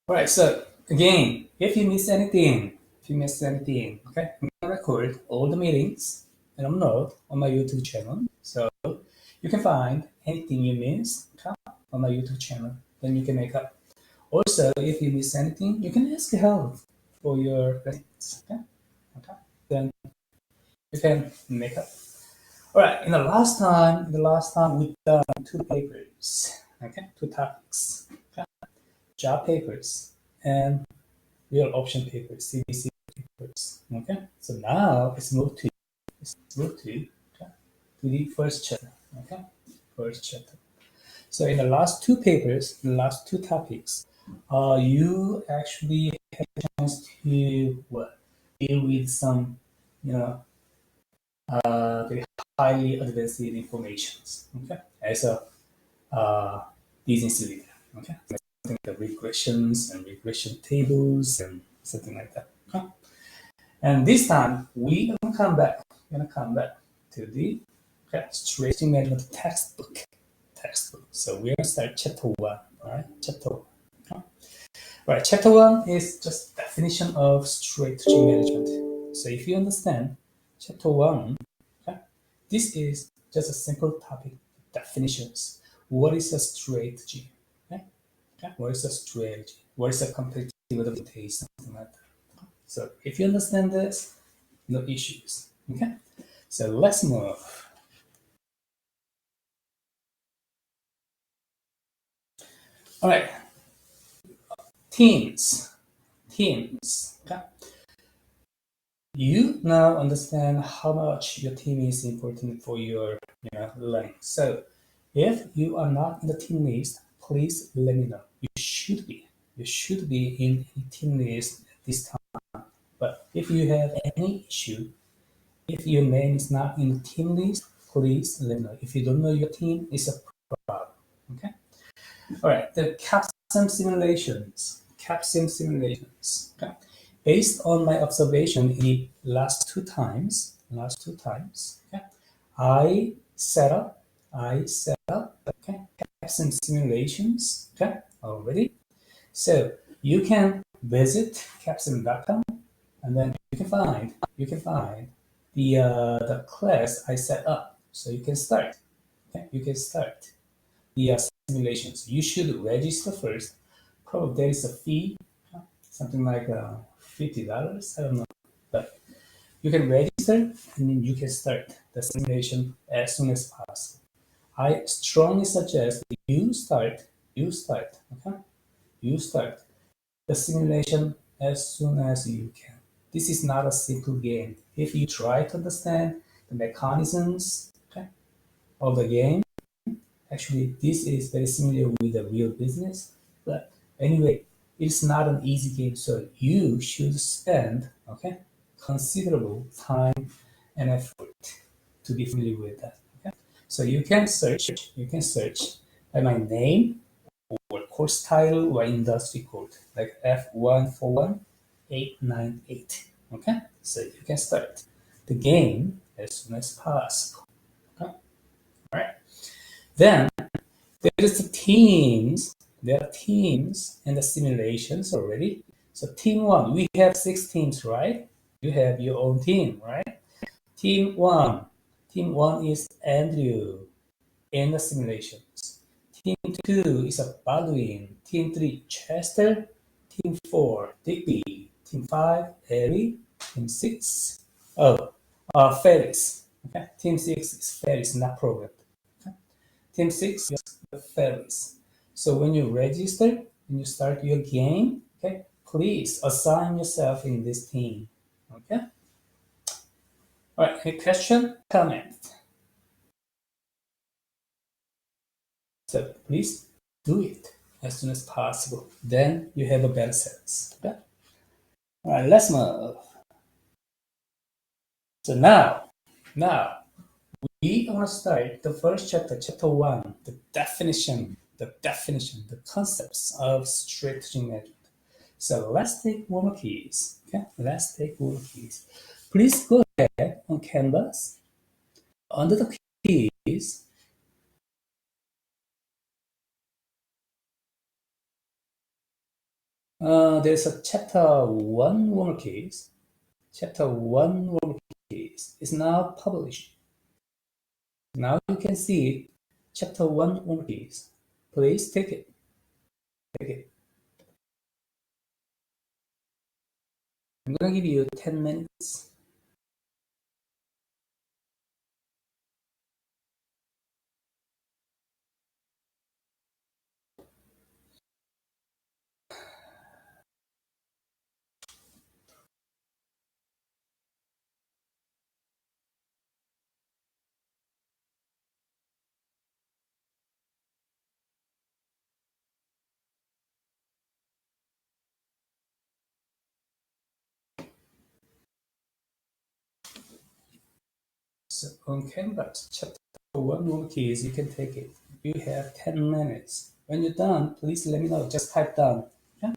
All right, so again, if you miss anything, okay, I'm gonna record all the meetings and upload on my YouTube channel. So you can find anything you missed, okay, on my YouTube channel. Then you can make up. Also, if you miss anything, you can ask help for your questions. Okay, okay. Then you can make up. All right. In the last time we done two papers. Okay, two topics. Okay, job papers and real option papers, CBC papers. Okay, so now let's move to okay, to the first chapter. Okay, first chapter. So in the last two papers, the last two topics, you actually have a chance to what deal with some, you know, very highly advanced informations. Okay, as a business leader. Okay, something like the regressions and regression tables and something like that. Okay? And this time we're gonna come back. We're gonna come back to the okay, stretching management textbook. So we're gonna start chapter one. All right, chapter one. Okay? All right, chapter one is just definition of strategy management. So if you understand chapter one, okay, this is just a simple topic definitions. What is a strategy? Okay? Okay? What is a strategy? What is a competitive advantage? Something like that. So if you understand this, no issues. Okay, so let's move. All right, teams. Okay, you now understand how much your team is important for your learning. So if you are not in the team list, please let me know. You should be. You should be in the team list at this time. But if you have any issue, if your name is not in the team list, please let me know. If you don't know your team, it's a problem. Okay. All right. The CAPSIM simulations. Okay. Based on my observation in the last two times, okay, I set up, okay, CAPSIM simulations, okay, already. So you can visit capsim.com and then you can find the class I set up. So you can start. Okay, you can start the simulations. You should register first. Probably there is a fee, something like $50. I don't know, but you can register and then you can start the simulation as soon as possible. I strongly suggest you start. Okay, you start the simulation as soon as you can. This is not a simple game. If you try to understand the mechanisms, okay, of the game, actually this is very similar with the real business. But anyway, it's not an easy game, so you should spend okay considerable time and effort to be familiar with that. Okay? So you can search by my name or course title or industry code, like F149898. Okay, so you can start the game as soon as possible. Okay, all right. Then there is the teams. There are teams and the simulations already. So team one, we have 6 teams, right? You have your own team, right? Team one. Team one is Andrew in the simulations. Team 2 is a Baldwin. Team 3, Chester. Team 4, Digby. Team 5, Ellie. Team 6, Ferris. Okay. Team 6 is Ferris, not programmed. Okay. Team 6 is Ferris. So when you register, when you start your game, okay, please assign yourself in this team. Okay. All right. Any question, comment? So please do it as soon as possible. Then you have a better sense. Okay? All right, let's move. So now we are going to start the first chapter, chapter one, the definition, the concepts of strategy management. So let's take one more keys. Okay, let's take one more keys. Please go ahead on Canvas. Under the keys, There's a chapter 1 warmer case. Chapter 1 warmer case is now published. Now you can see chapter 1 warmer case. Please take it. Take it. I'm gonna give you 10 minutes. So on Canvas, chapter 1 warmer case, you can take it. You have 10 minutes. When you're done, please let me know. Just type down. Yeah?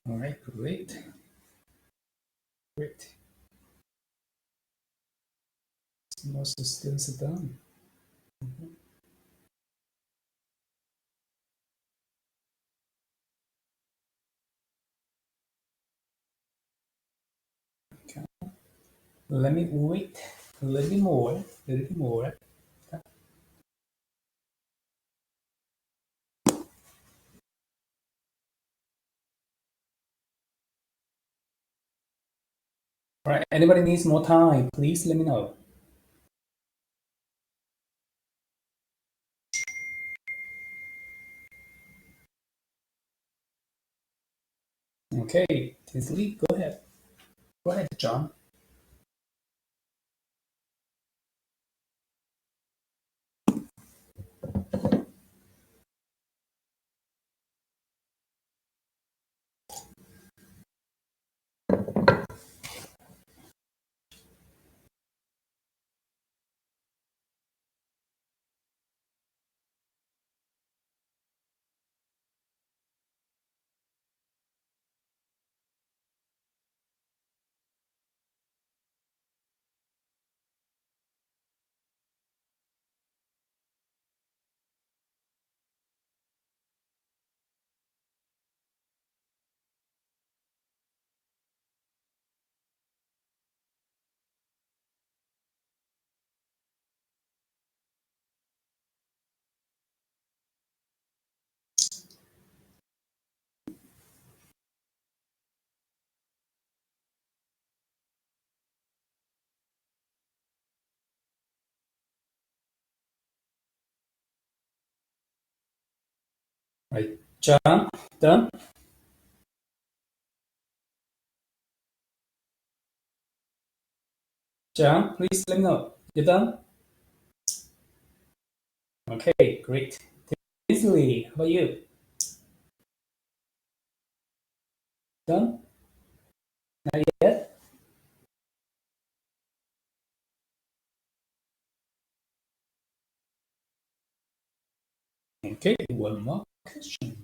All right, great, great. Most of the students are done. Okay. Let me wait a little bit more, a little bit more. Okay. All right, anybody needs more time, please let me know. Okay, Tinsley, go ahead. Go ahead, John. Right, John, done? John, please let me know. You done? Okay, great. Tinsley, how about you? Done? Not yet? Okay, one more question.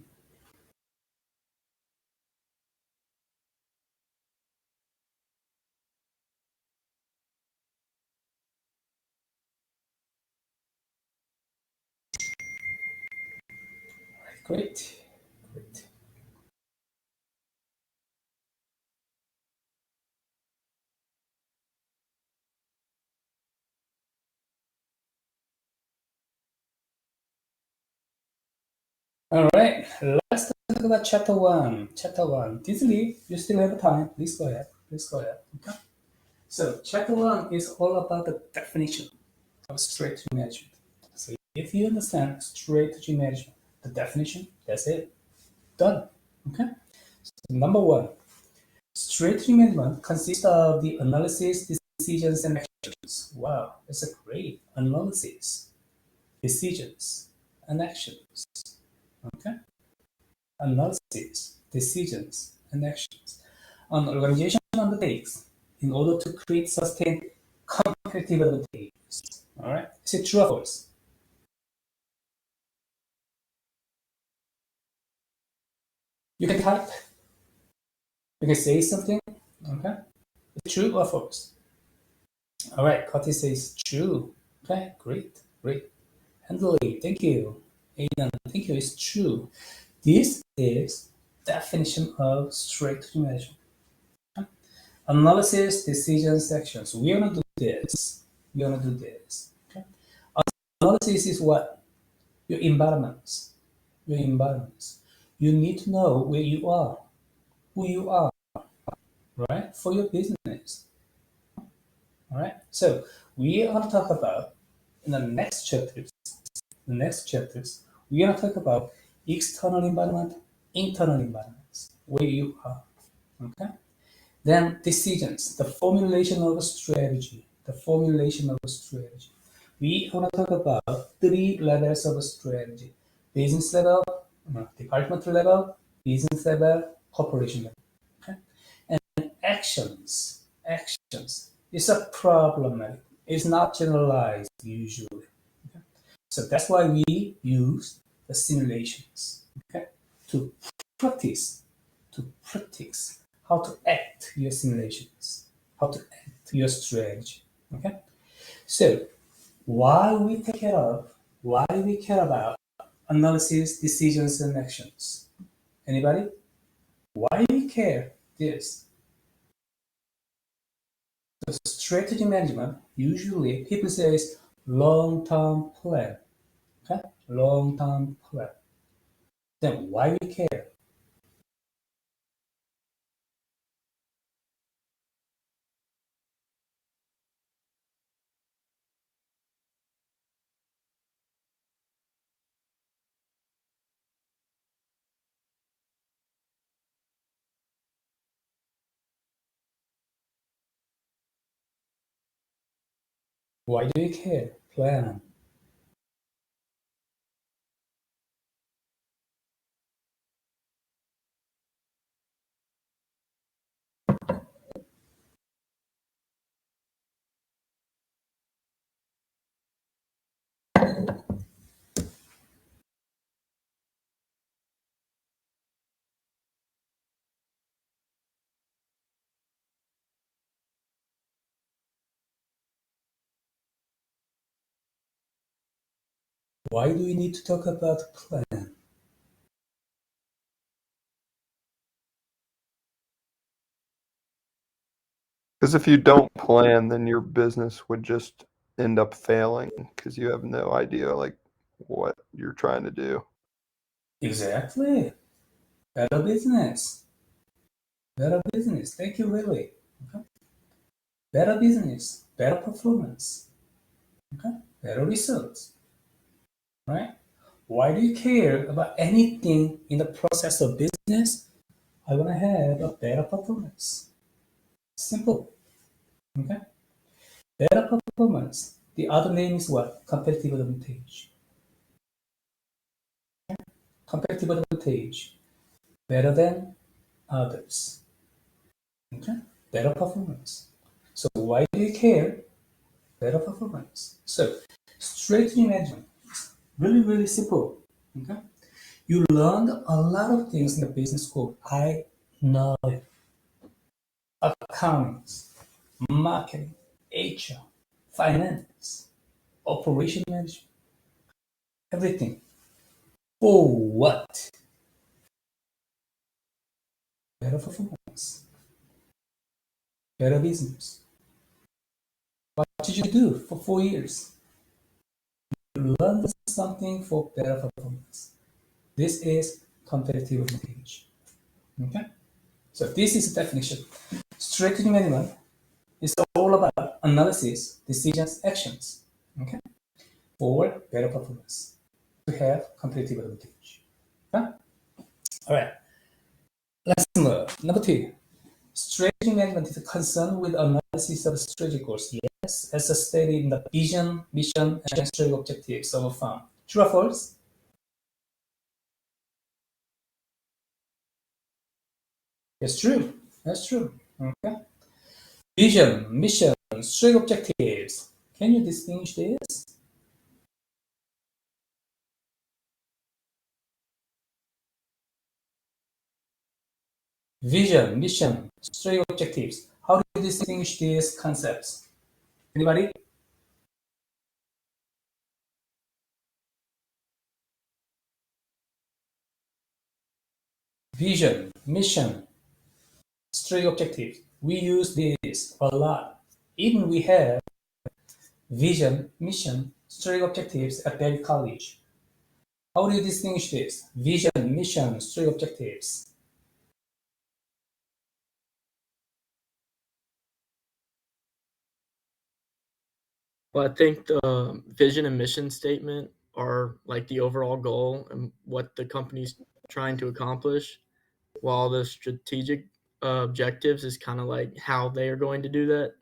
Great, great. All right, let's talk about chapter one. Chapter one. Tinsley, you still have time. Please go ahead. Please go ahead. Okay. So, chapter one is all about the definition of strategy management. So, if you understand strategy management, the definition, that's it. Done. Okay. So, number one, strategy management consists of the analysis, decisions, and actions. Wow, that's a great analysis, decisions, and actions. Okay. Analysis, decisions, and actions an organization undertakes in order to create sustained competitive advantages. All right, is it true or false? You can type, you can say something. Okay, is it true or false? All right, Curtis says true. Okay, great, great. Handley, thank you. Aidan, thank you. It's true. This is definition of strategy management. Okay? Analysis, decisions, actions. We're gonna do this. We're gonna do this. Okay? Analysis is what? Your environments. Your environments. You need to know where you are, who you are, right? For your business. All right. So we are gonna talk about in the next chapters, we're gonna talk about external environment, internal environments, where you are. Okay. Then decisions, the formulation of a strategy, the formulation of a strategy. We want to talk about three levels of a strategy: business level, department level, business level, corporation level. Okay? And actions is a problematic. It's not generalized usually. Okay? So that's why we use the simulations, okay, to practice to practice how to act your simulations, how to act your strategy. Okay? So why we care about analysis, decisions, and actions? Anybody? Why we care this? The strategy management, usually people say is long-term plan. Okay? Long-term plan. Then why we care? Why do we care? Plan. Why do we need to talk about plan? Because if you don't plan, then your business would just end up failing because you have no idea like what you're trying to do. Exactly. Better business. Better business. Thank you, really. Okay. Better business. Better performance. Okay. Better results. Right? Why do you care about anything in the process of business? I want to have a better performance. Simple. Okay. Better performance. The other name is what? Competitive advantage. Competitive advantage. Better than others. Okay. Better performance. So why do you care? Better performance. So strategy management is really, really simple. Okay. You learned a lot of things in the business school. I know it. Accounts, marketing, HR, finance, operation management, everything. For what? Better performance, better business. What did you do for 4 years? You learned something for better performance. This is competitive advantage. Okay? So this is the definition. Strategy management is all about analysis, decisions, actions. Okay? For better performance. To have competitive advantage. Okay? All right. Let's move. Number two. Strategy management is concerned with analysis of strategy goals. Yes, as stated in the vision, mission, and strategy objectives of a firm. True or false? It's true. That's true. Okay. Vision, mission, strategy objectives. Can you distinguish this? Vision, mission, strategy objectives. How do you distinguish these concepts? Anybody? Vision, mission, strategy objectives. We use this a lot. Even we have vision, mission, strategic objectives at Berry College. How do you distinguish this? Vision, mission, strategic objectives. Well, I think the vision and mission statement are like the overall goal and what the company's trying to accomplish, while the strategic objectives is kind of like how they are going to do that.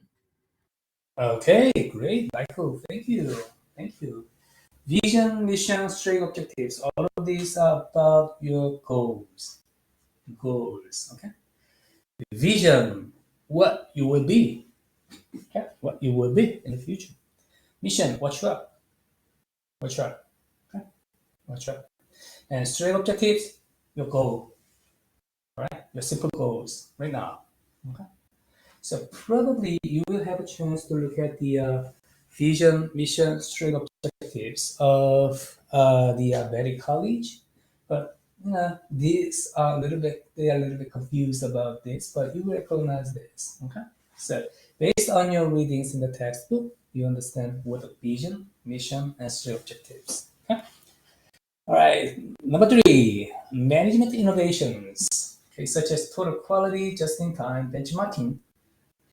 Okay, great, Michael. Thank you. Thank you. Vision, mission, strategic objectives. All of these are about your goals. Goals. Okay. Vision, what you will be. Okay? What you will be in the future. Mission, what you are. What you are. Okay? What you are. And strategic objectives, your goal. All right. your simple goals right now. Okay. So probably you will have a chance to look at the vision, mission, straight objectives of the Berry College, but these are a little bit they are a little bit confused about this, but you recognize this. Okay, so based on your readings in the textbook, you understand what a vision, mission, and straight objectives. Okay. All right, number three, management innovations, okay, such as total quality, just-in-time, benchmarking,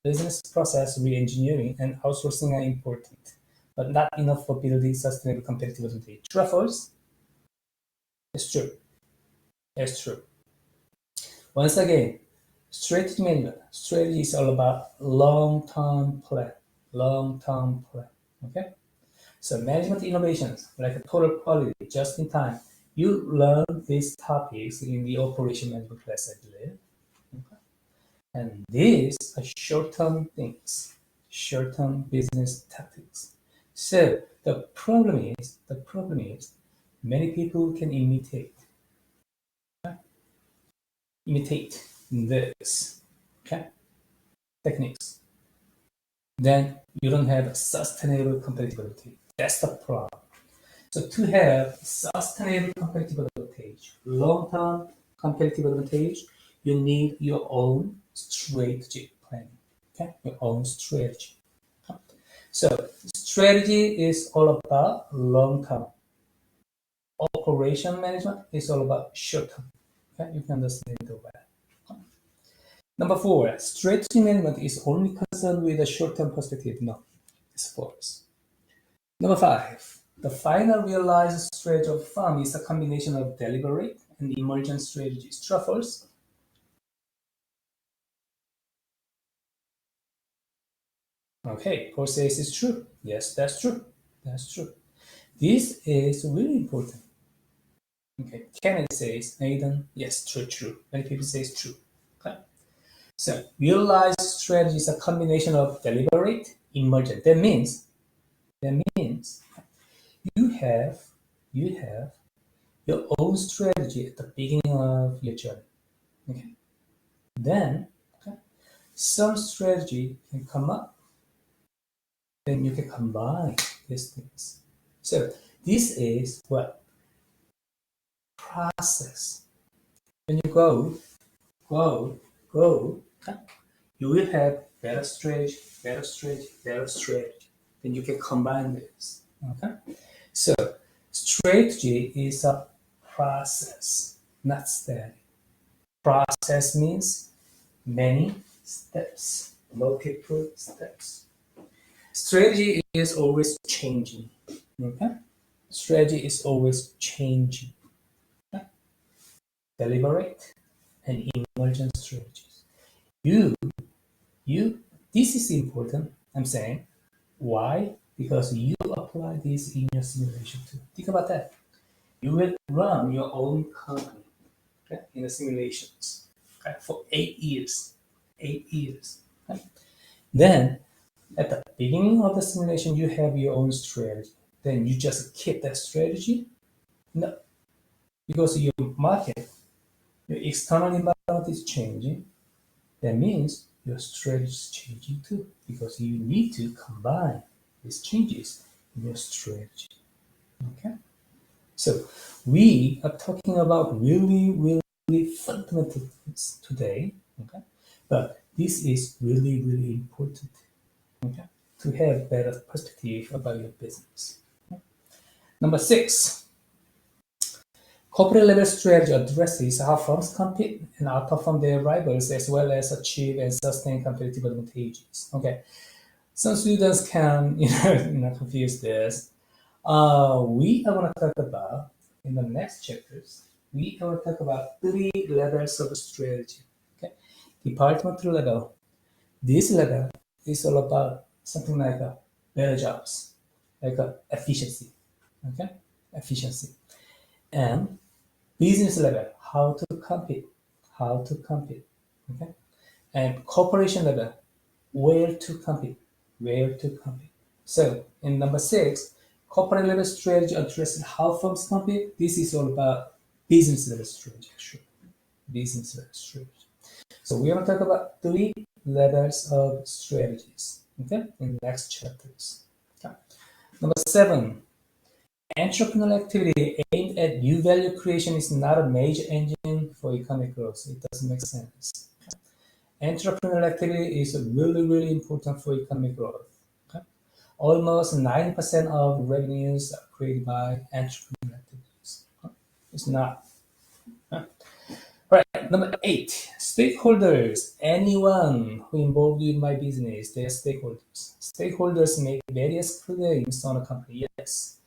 business process re-engineering, and outsourcing are important, but not enough for building sustainable competitive advantage. True or false? It's true. It's true. Once again, strategy management. Strategy is all about long-term plan. Long-term plan. Okay? So management innovations, like a total quality, just in time. You learn these topics in the operation management class, I believe. Okay? And these are short-term things, short-term business tactics. So the problem is, many people can imitate this, okay, techniques. Then you don't have sustainable compatibility. That's the problem. So to have sustainable competitive advantage, long-term competitive advantage, you need your own strategic planning. Okay, your own strategy. So strategy is all about long-term. Operation management is all about short-term. Okay, you can understand it well. Number four, strategy management is only concerned with a short-term perspective. No, it's false. Number five, the final realized strategy of firm is a combination of deliberate and emergent strategies. True or false? Okay, Paul says it's true. Yes, that's true. That's true. This is really important. Okay, Kennedy says, Nathan, yes, true. Many people say it's true. Okay. So realized strategy is a combination of deliberate, emergent. That means you have your own strategy at the beginning of your journey. Okay. Then some strategy can come up. Then you can combine these things. So this is what process. When you go, you will have better strategy. Then you can combine this. Okay. So strategy is a process, not static. Process means many steps, multiple steps. Strategy is always changing. Okay? Strategy is always changing. Okay? Deliberate and emergent strategies. You, this is important. I'm saying, why? Because you apply this in your simulation too. Think about that. You will run your own company, okay, in the simulations, okay, for 8 years. 8 years. Okay? Then at the beginning of the simulation, you have your own strategy. Then you just keep that strategy. No, because your market, your external environment is changing. That means your strategy is changing too, because you need to combine these changes in your strategy. Okay, so we are talking about really fundamental things today. Okay, but this is really important. Okay, to have better perspective about your business. Okay? Number six, corporate level strategy addresses how firms compete and outperform their rivals as well as achieve and sustain competitive advantages. Okay, some students can confuse this. We are going to talk about in the next chapters. We are going to talk about 3 levels of strategy. Okay, departmental level. This level is all about something like better jobs, like efficiency. Okay, efficiency. And business level, how to compete. Okay, and corporation level, where to compete. So in number 6, corporate level strategy addresses how firms compete. This is all about business level strategy, actually. Business level strategy. So we're going to talk about 3 levels of strategies, okay, in the next chapters. Okay. Number 7, entrepreneurial activity aimed at new value creation is not a major engine for economic growth. It doesn't make sense. Entrepreneurial activity is really, really important for economic growth. Okay? Almost 9% of revenues are created by entrepreneurial activities. It's not. All right, number 8, stakeholders. Anyone who involved in my business, they are stakeholders. Stakeholders make various claims on a company. Yes,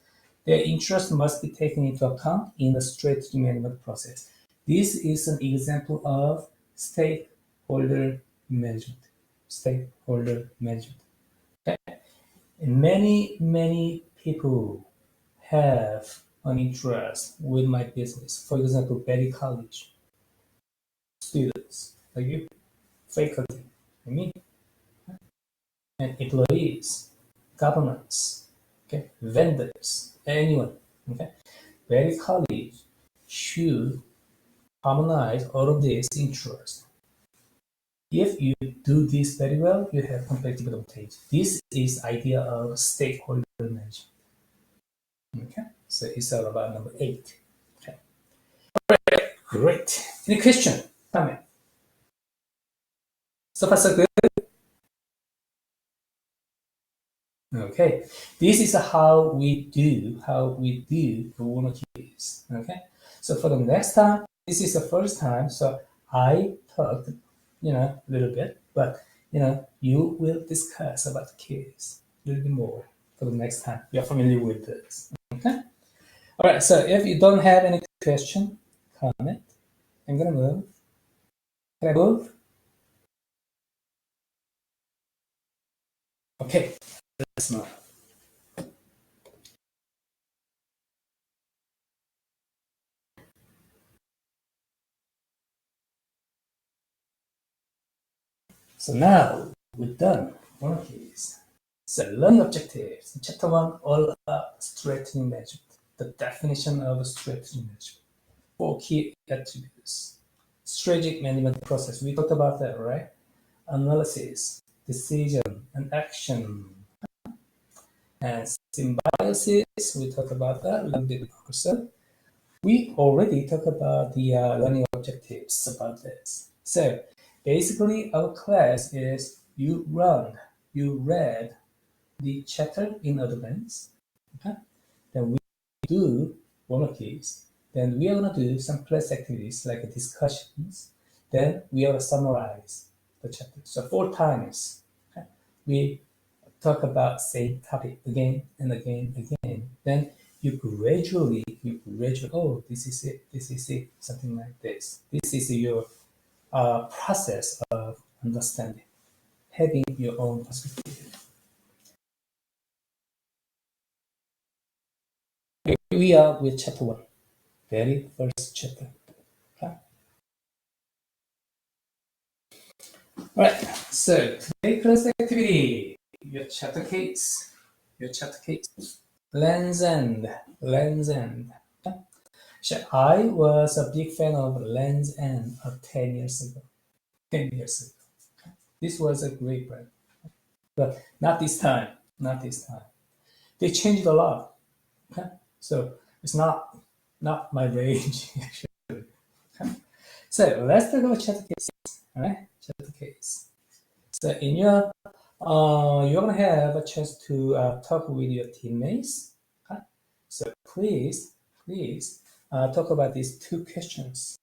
their interest must be taken into account in the strategy management process. This is an example of stakeholder management. Stakeholder management. Okay? And many people have an interest with my business. For example, Berry College students, like you, faculty, I mean, and employees, governments, okay, vendors, anyone. Okay, Berry College should harmonize all of these interests. If you do this very well, you have competitive advantage. This is idea of stakeholder management. Okay, so it's all about number 8. Okay, great. Any question, comment? So far so good. Okay, this is how we do the one keys. Okay, so for the next time, this is the first time, so I talked, a little bit, but you will discuss about the keys a little bit more for the next time. You're familiar with this. Okay, all right. So if you don't have any question, comment, I'm gonna move. Can I move? Okay, let's move. So now we're done. One of these. So learning objectives. Chapter 1, all about strategy management. The definition of strategy management. 4 key attributes. Strategic management process. We talked about that, right? Analysis, decision, and action. And symbiosis. We talked about that a little bit also. We already talked about the learning objectives about this. So basically, our class is you read the chapter in advance. Okay? Then we do one of these. Then we are going to do some class activities like discussions. Then we are going to summarize the chapter. So 4 times. Okay? We talk about same topic again and again and again. Then you gradually, oh, this is it, something like this. This is your process of understanding, having your own perspective. Here we are with chapter 1, very first chapter. Okay. All right, so today class activity, your chapter case, Land's End. Okay. So I was a big fan of Land's End 10 years ago. 10 years ago. This was a great brand. But not this time. Not this time. They changed a lot. Okay? So it's not my range actually. Okay? So let's talk about chapter case. All right, chapter case. So in your you're gonna have a chance to talk with your teammates. Okay? So please talk about these 2 questions.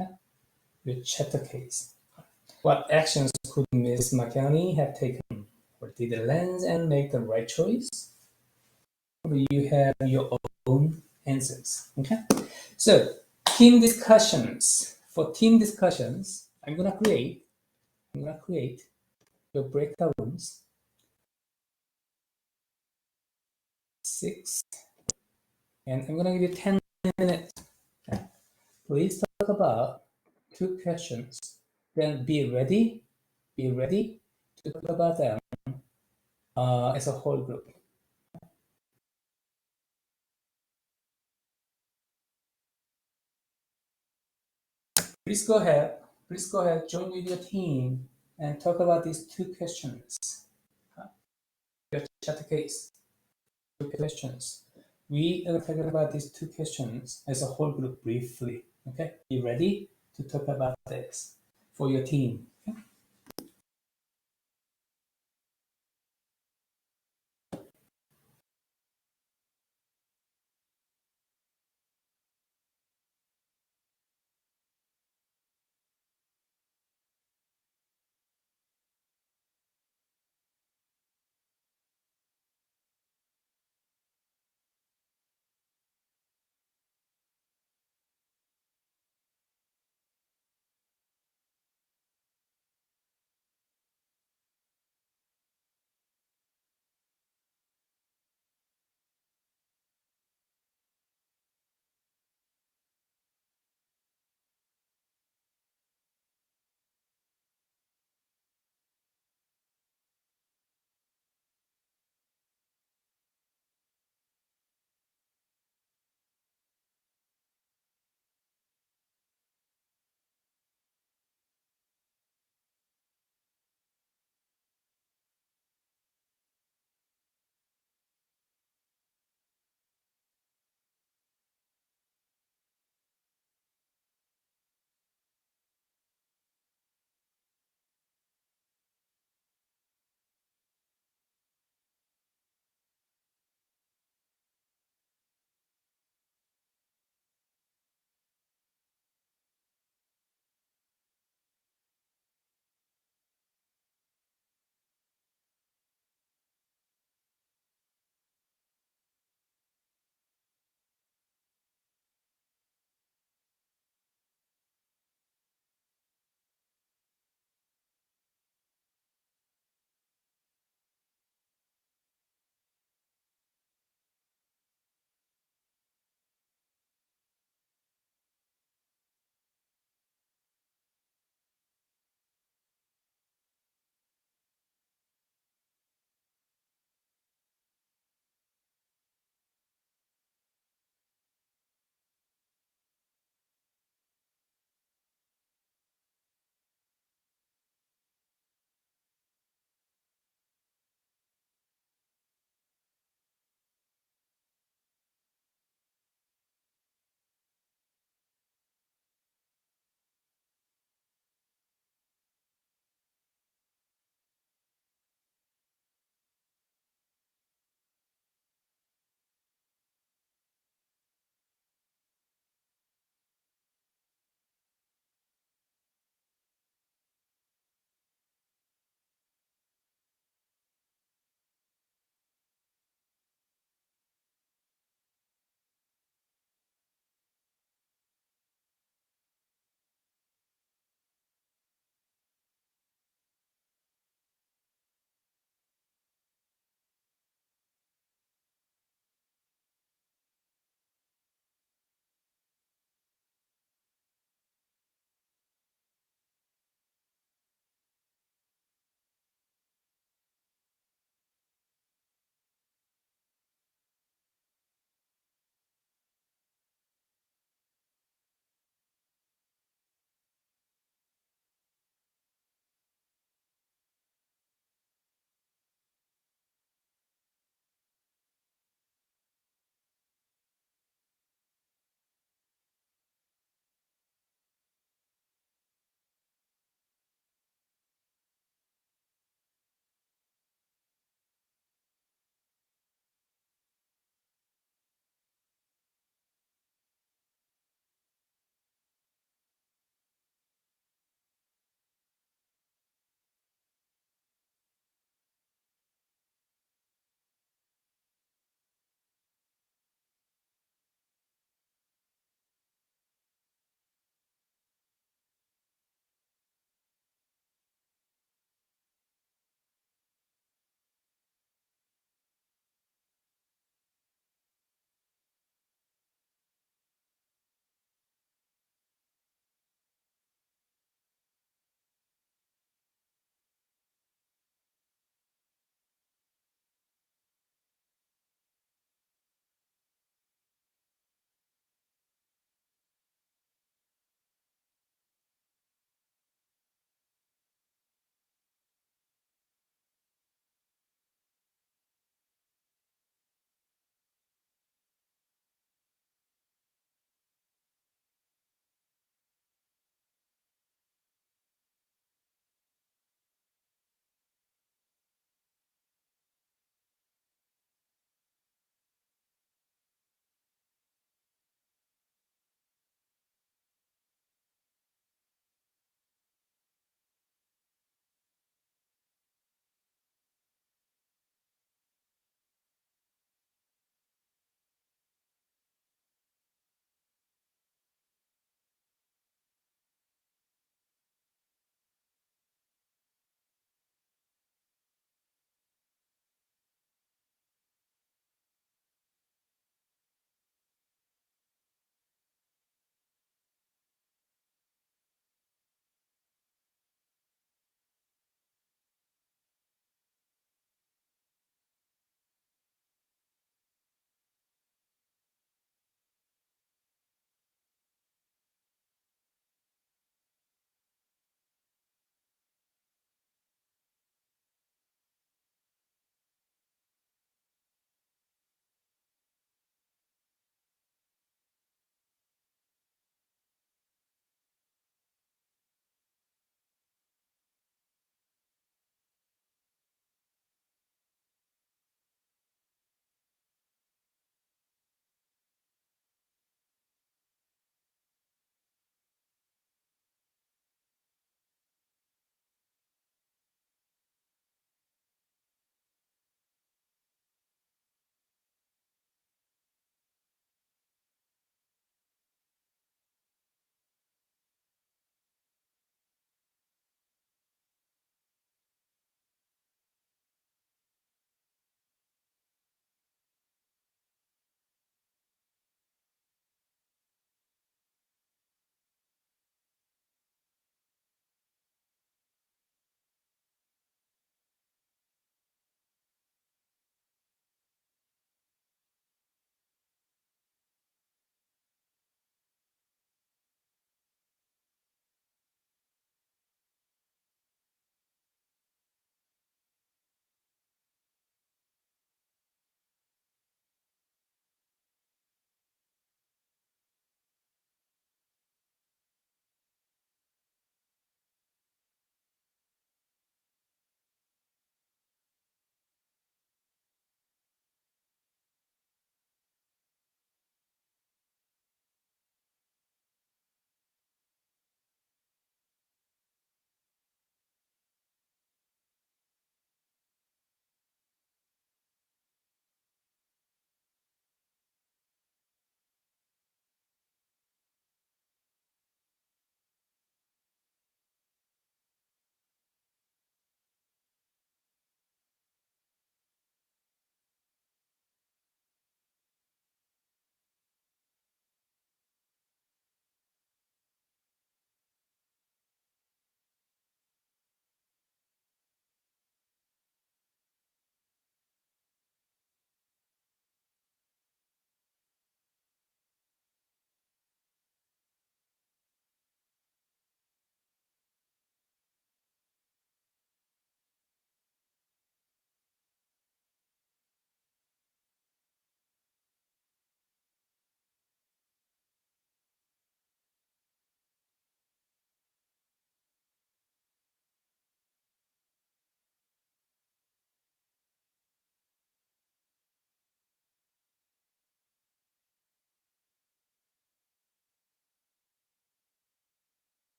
Okay? Your chapter case. What actions could Ms. McKinney have taken? Or did Lens and make the right choice? Or you have your own answers. Okay? So team discussions. For team discussions, I'm gonna create your breakout rooms. 6. And I'm gonna give you 10 minutes. Okay? Please talk about 2 questions. Then be ready to talk about them as a whole group. Please go ahead. please go ahead, join with your team, and talk about these two questions. Your chat case, two questions. We are talking about these two questions as a whole group briefly. Okay, be ready to talk about this for your team. Okay?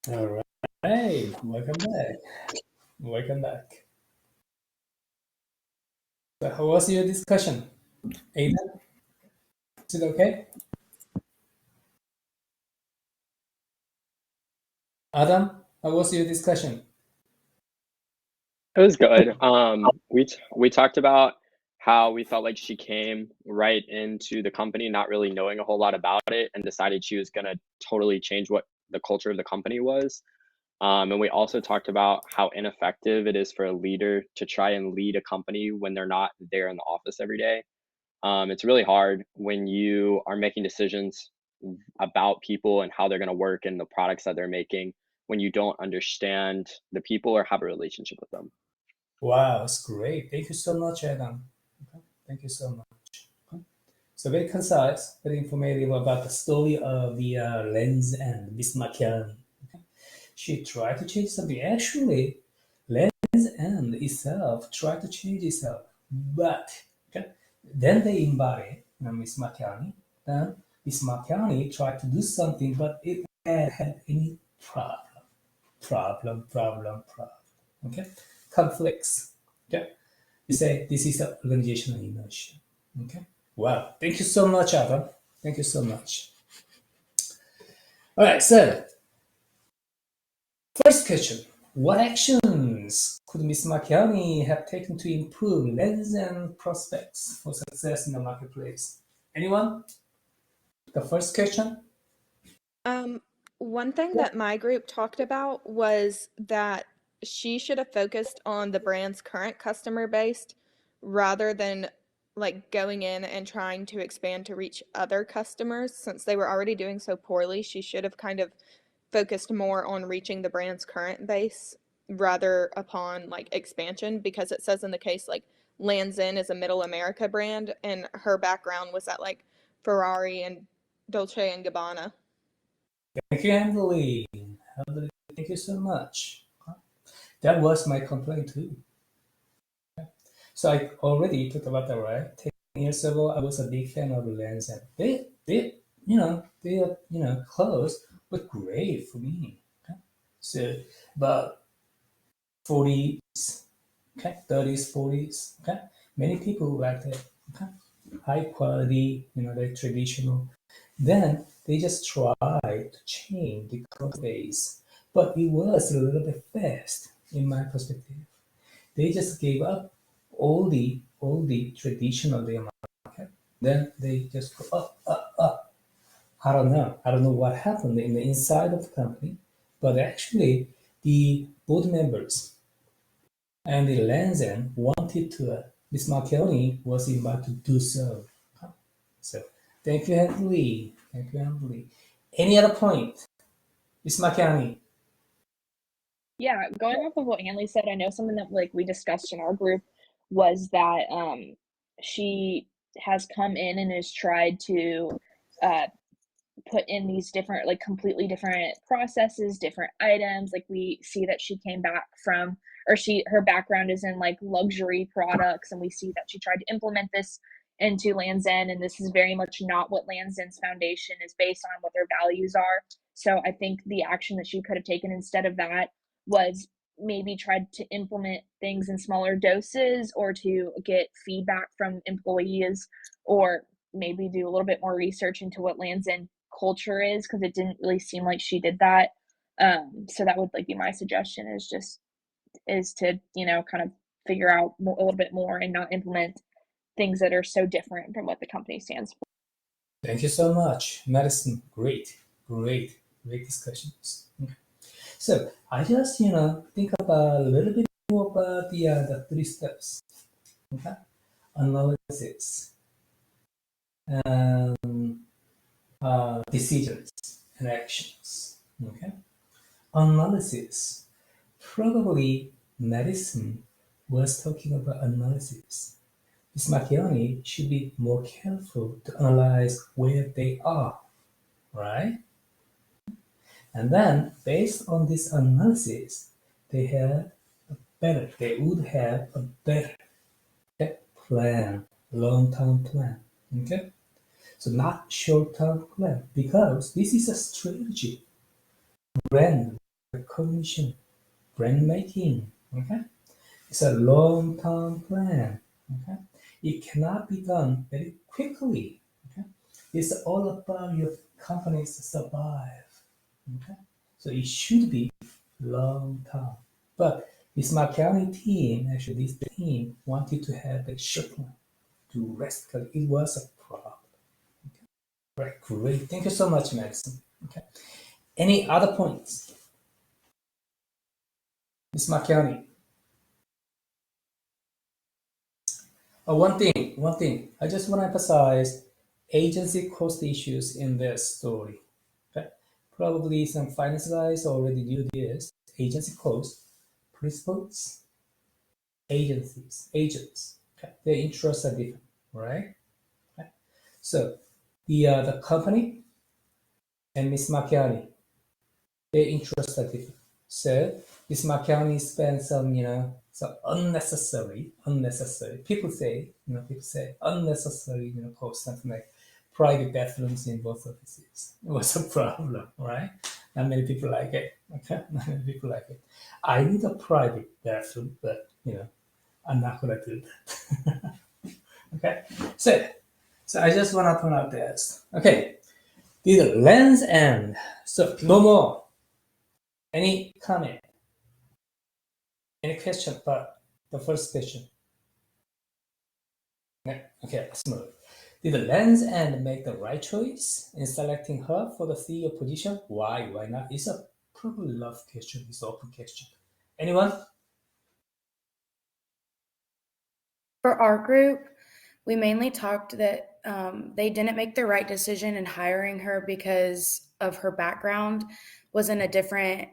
All right. Welcome back. Welcome back. So how was your discussion? Aidan, is it okay? Adam, how was your discussion? It was good. We talked about how we felt like she came right into the company, not really knowing a whole lot about it, and decided she was gonna totally change what the culture of the company was. And we also talked about how ineffective it is for a leader to try and lead a company when they're not there in the office every day. It's really hard when you are making decisions about people and how they're going to work and the products that they're making when you don't understand the people or have a relationship with them. Wow, that's great. Thank you so much, Adam. Okay. Thank you so much. Okay. So very concise, very informative about the story of the Lens and Miss McKellen. Okay. She tried to change something. Actually, Lens and itself tried to change itself, but okay, then they embodied Miss McKellen. Then Miss McKellen tried to do something, but it had any problem. Okay, conflicts. Okay, you say this is the organizational emotion. Okay, wow. Thank you so much, Adam. Thank you so much. All right, so first question: what actions could Ms. Macchiani have taken to improve lens and prospects for success in the marketplace? Anyone? The first question. Um, One thing that my group talked about was that she should have focused on the brand's current customer base rather than like going in and trying to expand to reach other customers since they were already doing so poorly. She should have kind of focused more on reaching the brand's current base rather upon like expansion because it says in the case like Lands End is a middle America brand and her background was at like Ferrari and Dolce and Gabbana. Thank you, Emily. Thank you so much. That was my complaint too. So I already talked about that, right? 10 years ago, I was a big fan of Lens, and their clothes were great for me. Okay? So, but 40s, okay, 30s, 40s, okay, many people like it. Okay, high quality, they're traditional. Then they just tried to change the color base, but it was a little bit fast in my perspective. They just gave up all the traditional day market. Then they just go up. I don't know. I don't know what happened in the inside of the company, but actually the board members and the Lanzen wanted to. Miss Marconi was invited to do so. So thank you, Henry. Thank you, Henry. Any other point, Miss Marconi? Yeah, going off of what Hanley said, I know something that like we discussed in our group was that she has come in and has tried to uh put in these different like completely different processes, different items. Like we see that she came back from or her background is in like luxury products and we see that she tried to implement this into Lands End and this is very much not what Lands End's foundation is based on, what their values are. So I think the action that she could have taken instead of that was maybe tried to implement things in smaller doses or to get feedback from employees or maybe do a little bit more research into what Lands End culture is because it didn't really seem like she did that. So that would like be my suggestion is to kind of figure out a little bit more and not implement things that are so different from what the company stands for. Thank you so much, Madison. Great discussions. Okay. So I just think about a little bit more about the three steps. Okay, analysis, um, decisions, and actions. Okay, analysis. Probably Madison was talking about analysis. Miss Macchione should be more careful to analyze where they are, right? And then, based on this analysis, they would have a better plan, long-term plan. Okay? So not short-term plan, because this is a strategy. Brand recognition, brand making. Okay, it's a long-term plan. Okay, it cannot be done very quickly. Okay, it's all about your company's survive. Okay, so it should be long-term. But this McCowney team, actually, this team wanted to have a short one to rest because it was a problem. Okay. Right, great. Thank you so much, Madison. Okay. Any other points? Ms. McCowney. One thing. I just want to emphasize agency cost issues in this story. Okay. Probably some finance guys already knew this. Agency cost, principals, agents. Okay. Their interests are different, right? Okay. So the company and Miss McCowney, their interests are different. So Miss McCowney spent some unnecessary. People say unnecessary, cost, something like private bathrooms in both offices. It was a problem, right? Not many people like it. Okay, not many people like it. I need a private bathroom, but I'm not gonna do that. Okay, so I just wanna point out this. Okay, the lens end. So no more. Any comment? Any question about the first question? Okay, let's move. Did the lens end make the right choice in selecting her for the CEO position? Why? Why not? It's a probably love question. It's an open question. Anyone? For our group, we mainly talked that they didn't make the right decision in hiring her because of her background was in a different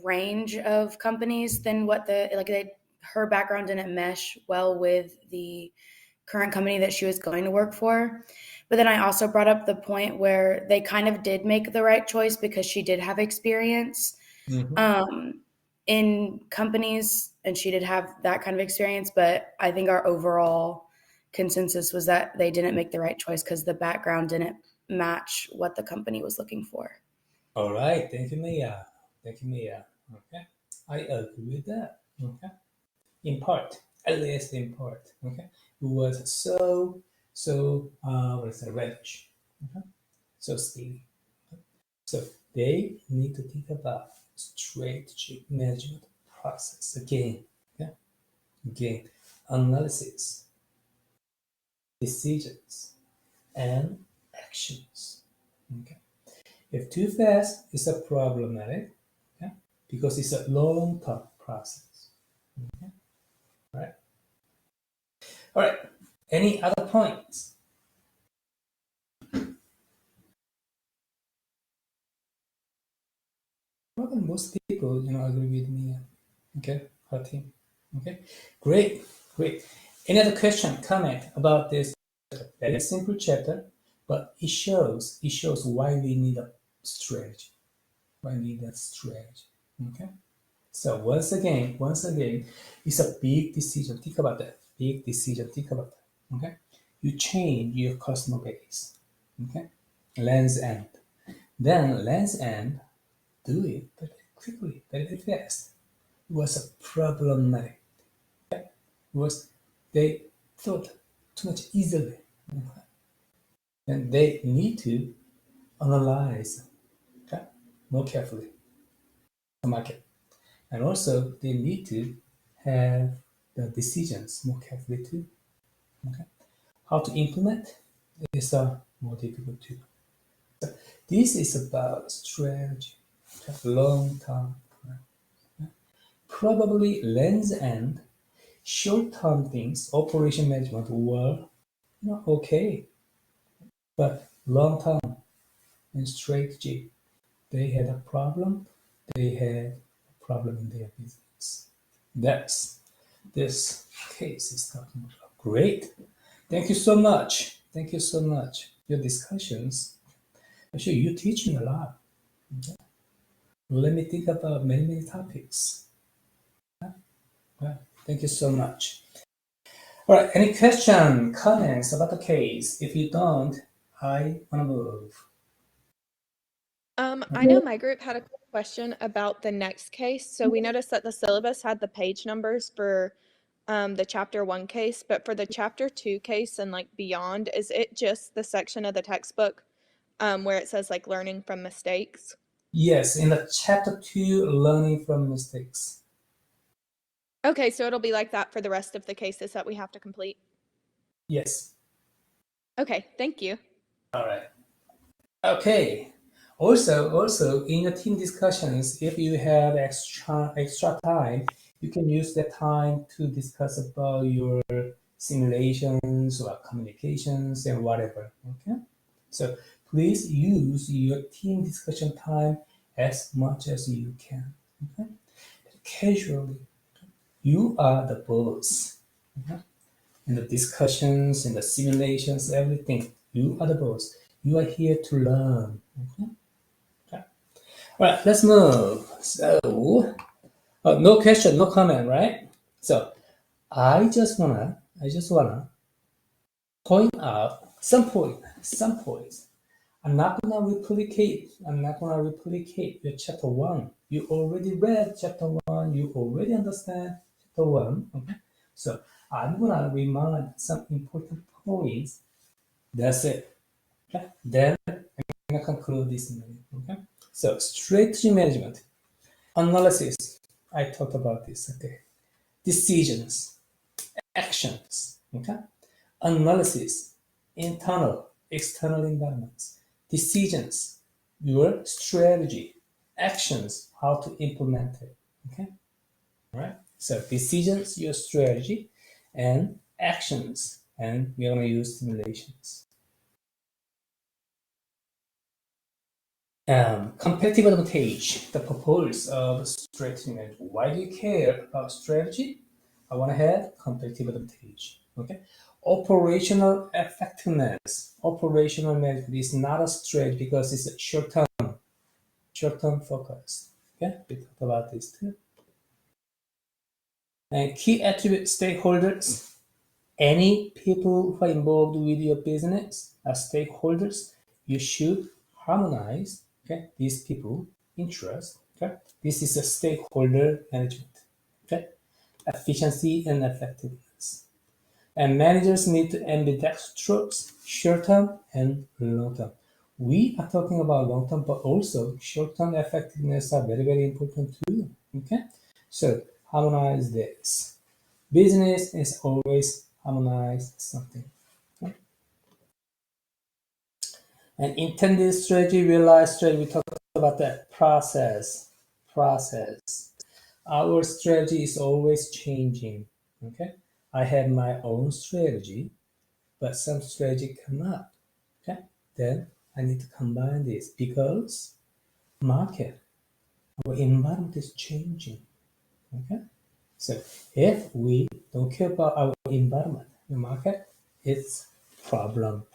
range of companies than her background didn't mesh well with the current company that she was going to work for. But then I also brought up the point where they kind of did make the right choice because she did have experience in companies and she did have that kind of experience. But I think our overall consensus was that they didn't make the right choice because the background didn't match what the company was looking for. All right. Thank you, Mia. Okay. I agree with that. Okay. In part, at least in part. Okay. It was so reddish. Okay. So steely. So they need to think about strategic management process again. Yeah. Again, analysis, decisions, and actions. Okay. If too fast, it's a problematic. Okay. Because it's a long-term process. Okay. All right. All right. Any other points? Probably most people, agree with me. Okay, her team. Okay, great. Any other question, comment about this very simple chapter, but it shows why we need a strategy. Why we need that strategy. Okay. So once again, it's a big decision. Think about that. Big decision. Think about that. Okay. You change your customer base. Okay. Lens end. Then lens end, do it very quickly, very fast. It was a problematic. It was they thought too much easily. Okay. And they need to analyze more carefully the market. And also they need to have the decisions more carefully too. Okay. How to implement is more difficult too. So this is about strategy, long-term plan. Probably lens end, short-term things, operation management were okay, but long-term and strategy, they had a problem. They had a problem in their business. That's this case is talking about. Great. Thank you so much. Your discussions. Actually, you teach me a lot. Okay. Let me think about many topics. Well, thank you so much. All right. Any question, comments about the case? If you don't, I want to move. I know my group had a question about the next case. So we noticed that the syllabus had the page numbers for the chapter 1 case, but for the chapter 2 case and like beyond, is it just the section of the textbook where it says like learning from mistakes? Yes, in the chapter 2, learning from mistakes. Okay, so it'll be like that for the rest of the cases that we have to complete. Yes. Okay, thank you. All right. Okay. Also, in your team discussions, if you have extra time, you can use that time to discuss about your simulations or communications and whatever. Okay. So please use your team discussion time as much as you can. Okay. Casually, you are the boss. Okay? In the discussions, in the simulations, everything, you are the boss. You are here to learn. Okay. All right, let's move. So, no question, no comment, right? So, I just wanna point out some points. I'm not gonna replicate your chapter 1. You already read chapter 1. You already understand chapter 1. Okay. So, I'm gonna remind some important points. That's it. Okay. Then I'm gonna conclude this meeting. Okay. So, strategy management. Analysis, I talked about this, okay. Decisions, actions, okay. Analysis, internal, external environments. Decisions, your strategy. Actions, how to implement it, okay. All right. So decisions, your strategy, and actions, and we're gonna use simulations. Competitive advantage, the purpose of strategy management. Why do you care about strategy? I want to have competitive advantage. Okay. Operational effectiveness. Operational management is not a strategy because it's a short-term focus. Okay, we talked about this too. And key attribute stakeholders. Any people who are involved with your business as stakeholders, you should harmonize, okay, these people interest. Okay, this is a stakeholder management. Okay, efficiency and effectiveness, and managers need to ambidextrous, short-term and long-term. We are talking about long-term, but also short-term effectiveness are very important too. Okay, so harmonize this. Business is always harmonize something. Okay? And intended strategy, realized strategy, we talked about that process. Our strategy is always changing. Okay, I have my own strategy, but some strategy come up. Okay, then I need to combine this because market, our environment is changing. Okay, so if we don't care about our environment, the market, it's problem.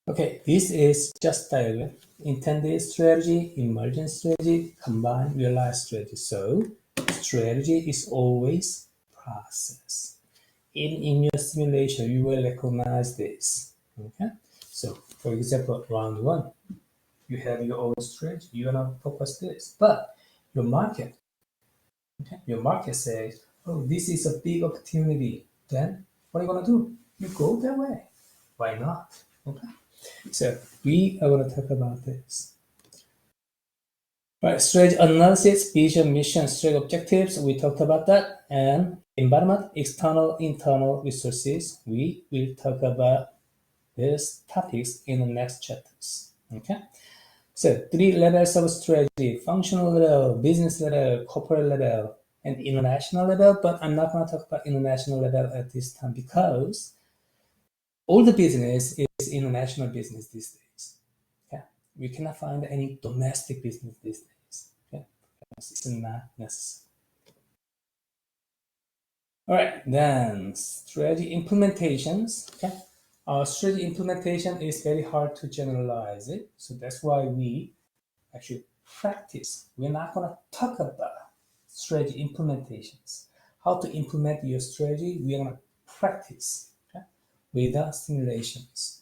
Okay, this is just diagram. Intended strategy, emergent strategy, combined realized strategy. So strategy is always process. In your simulation, you will recognize this. Okay, so for example, round 1, you have your own strategy. You are not focus this, but your market. Okay, your market says, "Oh, this is a big opportunity." Then what are you gonna do? You go that way. Why not? Okay. So we are going to talk about this. Right, strategy analysis, vision, mission, strategy objectives. We talked about that. And environment, external, internal resources. We will talk about these topics in the next chapters. Okay. So 3 levels of strategy: functional level, business level, corporate level, and international level. But I'm not going to talk about international level at this time because all the business is international business these days. Okay, we cannot find any domestic business these days. Okay, it's not necessary. All right, then strategy implementations. Okay, strategy implementation is very hard to generalize it, so that's why we actually practice. We're not gonna talk about strategy implementations. How to implement your strategy? We're gonna practice. With the simulations.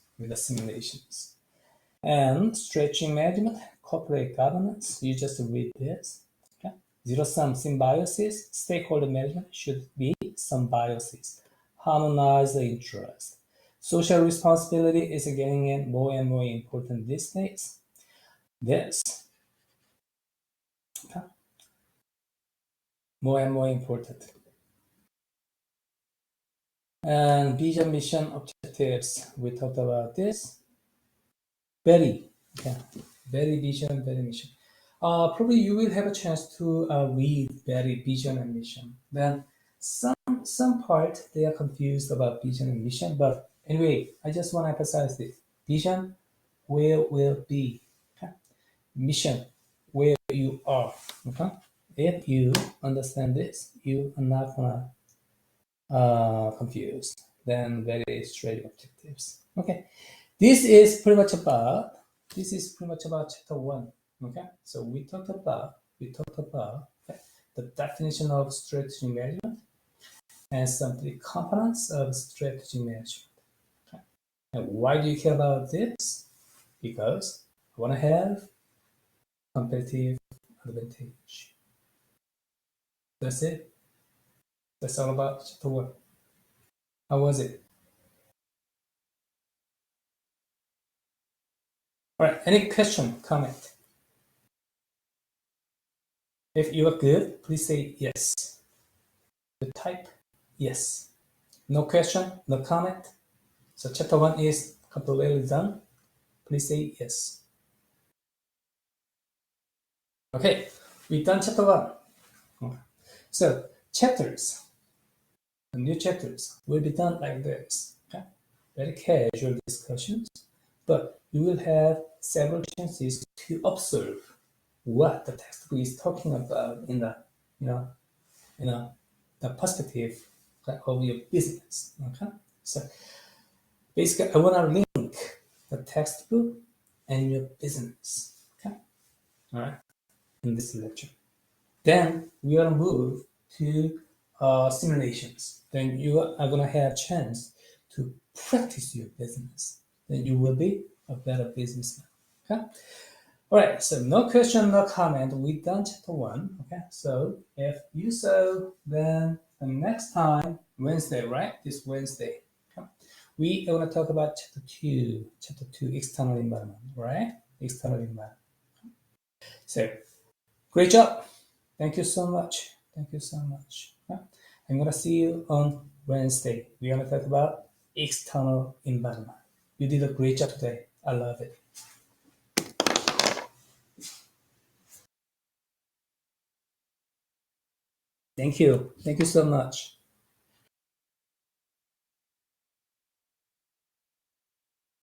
And stretching management, corporate governance, you just read this. Okay? Zero-sum symbiosis, stakeholder management should be symbiosis. Harmonize the interest. Social responsibility is getting more and more important these days. This, okay? More and more important. And vision, mission, objectives. We talked about this. Very, okay. Very vision, very mission. Probably you will have a chance to read very vision and mission. Then some part they are confused about vision and mission, but anyway, I just want to emphasize this. Vision, where will be. Okay? Mission, where you are. Okay? If you understand this, you are not gonna confused. Then very straight objectives. Okay, this is pretty much about chapter 1. Okay, so we talked about okay, the definition of strategy management and some of the components of strategy management. Okay. And why do you care about this? Because I want to have competitive advantage. That's it. That's all about chapter 1. How was it? All right, any question, comment? If you are good, please say yes. You type yes. No question, no comment. So chapter 1 is completely done. Please say yes. Okay, we've done chapter 1. Okay. So chapters, the new chapters will be done like this. Okay? Very casual discussions, but you will have several chances to observe what the textbook is talking about in the, the perspective of your business. Okay, so basically, I want to link the textbook and your business. Okay, all right, in this lecture. Then we are move to simulations. Then you are going to have a chance to practice your business. Then you will be a better businessman. Okay. All right, so no question, no comment. We done chapter 1. Okay, so if you so, then the next time, Wednesday, right? This Wednesday, okay, we are going to talk about chapter 2, external environment, right? External environment. So, great job. Thank you so much. Thank you so much. Okay? I'm going to see you on Wednesday. We're going to talk about external environment. You did a great job today. I love it. Thank you. Thank you so much.